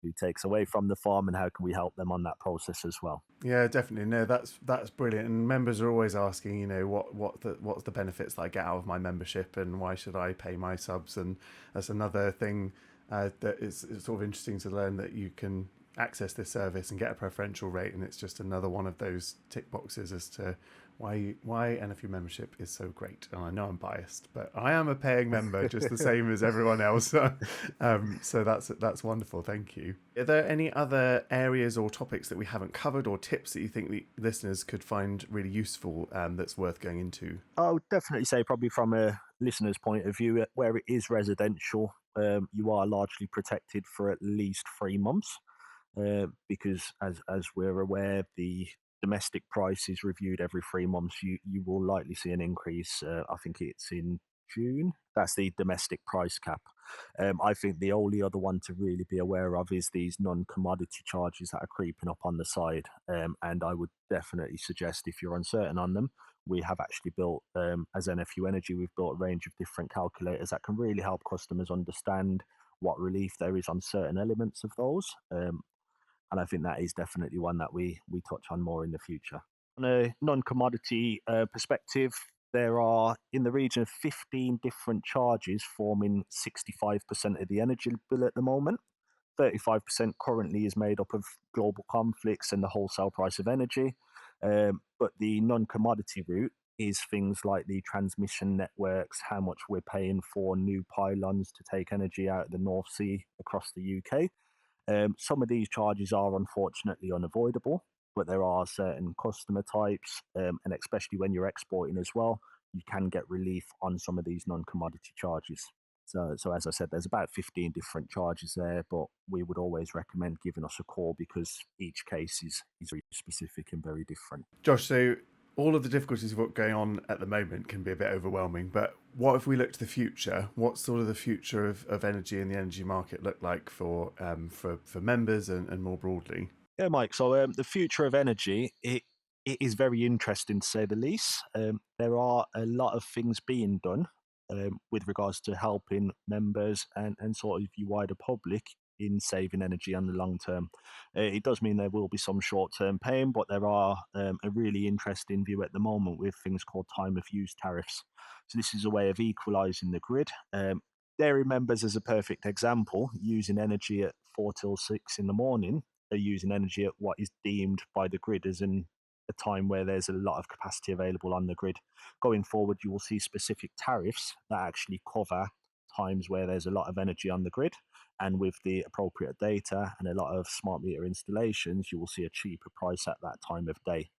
who takes away from the farm, and how can we help them on that process as well. Yeah, definitely. No, that's brilliant. And members are always asking, what's the benefits that I get out of my membership, and why should I pay my subs? And that's another thing that is sort of interesting to learn, that you can access this service and get a preferential rate, and it's just another one of those tick boxes as to why NFU membership is so great. And I know I'm biased, but I am a paying member just the same as everyone else. So that's wonderful. Thank you. Are there any other areas or topics that we haven't covered, or tips that you think the listeners could find really useful, that's worth going into? I would definitely say, probably from a listener's point of view, where it is residential, you are largely protected for at least 3 months, because as we're aware, the domestic price is reviewed every 3 months. You will likely see an increase. I think it's in June. That's the domestic price cap. I think the only other one to really be aware of is these non-commodity charges that are creeping up on the side. And I would definitely suggest, if you're uncertain on them, we have actually built, as NFU Energy, we've built a range of different calculators that can really help customers understand what relief there is on certain elements of those. And I think that is definitely one that we touch on more in the future. On a non-commodity perspective, there are in the region of 15 different charges forming 65% of the energy bill at the moment. 35% currently is made up of global conflicts and the wholesale price of energy. But the non-commodity route is things like the transmission networks, how much we're paying for new pylons to take energy out of the North Sea across the UK. Some of these charges are unfortunately unavoidable, but there are certain customer types, and especially when you're exporting as well, you can get relief on some of these non-commodity charges. So as I said, there's about 15 different charges there, but we would always recommend giving us a call because each case is very specific and very different. Josh, so all of the difficulties of what's going on at the moment can be a bit overwhelming, but what if we look to the future? What's sort of the future of energy and the energy market look like for members and more broadly? Yeah, Mike. So the future of energy, it is very interesting to say the least. There are a lot of things being done with regards to helping members and sort of the wider public in saving energy on the long term. It does mean there will be some short-term pain, but there are a really interesting view at the moment with things called time of use tariffs. So this is a way of equalising the grid. Dairy members, as a perfect example, using energy at 4 till 6 in the morning, are using energy at what is deemed by the grid as in a time where there's a lot of capacity available on the grid. Going forward, you will see specific tariffs that actually cover times where there's a lot of energy on the grid. And with the appropriate data and a lot of smart meter installations, you will see a cheaper price at that time of day.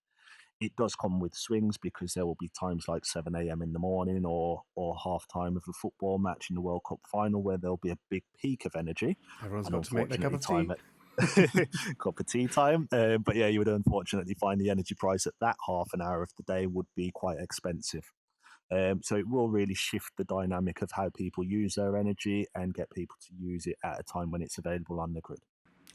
It does come with swings because there will be times like 7 a.m. in the morning or half time of a football match in the World Cup final where there'll be a big peak of energy. Everyone's And got to make their cup of tea. Cup of tea time. But yeah, you would unfortunately find the energy price at that half an hour of the day would be quite expensive. So it will really shift the dynamic of how people use their energy and get people to use it at a time when it's available on the grid.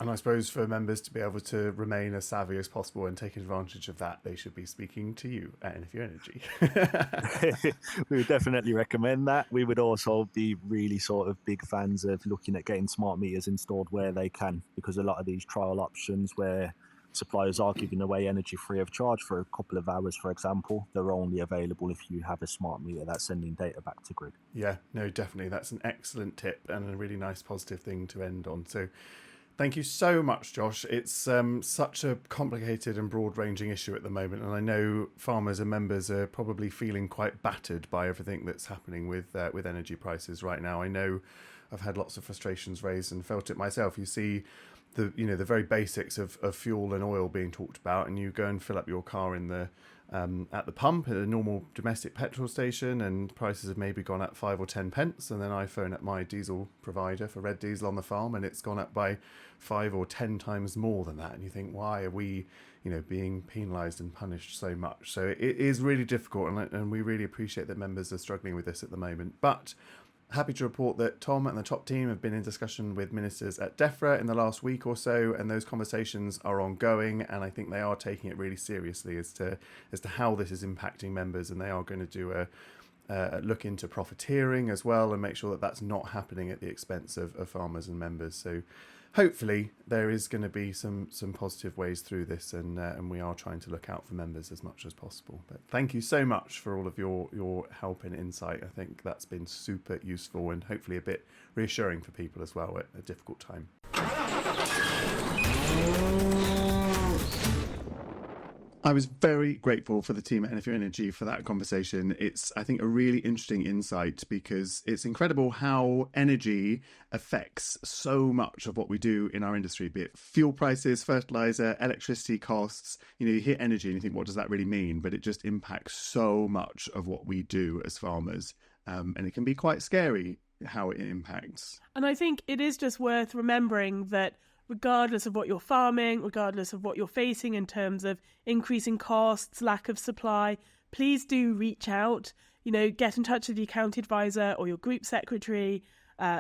And I suppose for members to be able to remain as savvy as possible and take advantage of that, they should be speaking to you at NFU Energy. We would definitely recommend that. We would also be really sort of big fans of looking at getting smart meters installed where they can, because a lot of these trial options where suppliers are giving away energy free of charge for a couple of hours, for example, they're only available if you have a smart meter that's sending data back to grid. Yeah, no, definitely. That's an excellent tip and a really nice positive thing to end on. So thank you so much, Josh. It's such a complicated and broad-ranging issue at the moment, and I know farmers and members are probably feeling quite battered by everything that's happening with energy prices right now. I know I've had lots of frustrations raised and felt it myself. You see the very basics of fuel and oil being talked about, and you go and fill up your car in the at the pump at a normal domestic petrol station, and prices have maybe gone up 5 or 10 pence, and then I phone up my diesel provider for red diesel on the farm, and it's gone up by 5 or 10 times more than that, and you think, why are we being penalised and punished so much? So it is really difficult, and we really appreciate that members are struggling with this at the moment. But happy to report that Tom and the top team have been in discussion with ministers at DEFRA in the last week or so, and those conversations are ongoing, and I think they are taking it really seriously as to how this is impacting members, and they are going to do a look into profiteering as well and make sure that that's not happening at the expense of farmers and members. So hopefully there is going to be some positive ways through this, and we are trying to look out for members as much as possible. But thank you so much for all of your help and insight. I think that's been super useful and hopefully a bit reassuring for people as well at a difficult time. I was very grateful for the team at NFU Energy for that conversation. It's, I think, a really interesting insight because it's incredible how energy affects so much of what we do in our industry, be it fuel prices, fertilizer, electricity costs. You hear energy and you think, what does that really mean? But it just impacts so much of what we do as farmers. And it can be quite scary how it impacts. And I think it is just worth remembering that regardless of what you're farming, regardless of what you're facing in terms of increasing costs, lack of supply, please do reach out, get in touch with your county advisor or your group secretary,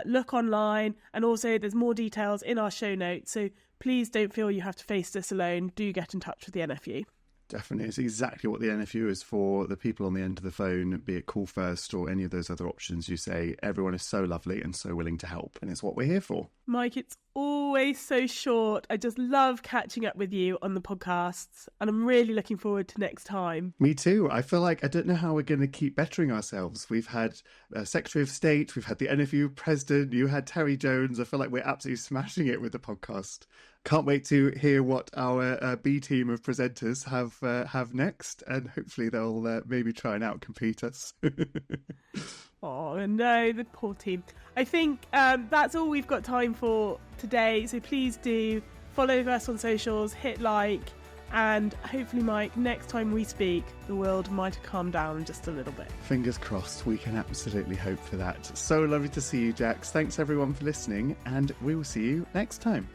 look online, and also there's more details in our show notes. So please don't feel you have to face this alone. Do get in touch with the NFU. Definitely. It's exactly what the NFU is for. The people on the end of the phone, be it Call First or any of those other options you say, everyone is so lovely and so willing to help. And it's what we're here for. Mike, it's always so short. I just love catching up with you on the podcasts, and I'm really looking forward to next time. Me too. I feel like I don't know how we're going to keep bettering ourselves. We've had a Secretary of State, we've had the NFU President, you had Terry Jones. I feel like we're absolutely smashing it with the podcast. Can't wait to hear what our B team of presenters have next, and hopefully they'll maybe try and outcompete us. Oh no, the poor team. I think that's all we've got time for today, so please do follow us on socials, hit like, and hopefully, Mike, next time we speak, the world might have calmed down just a little bit. Fingers crossed, we can absolutely hope for that. So lovely to see you, Jax. Thanks everyone for listening, and we will see you next time.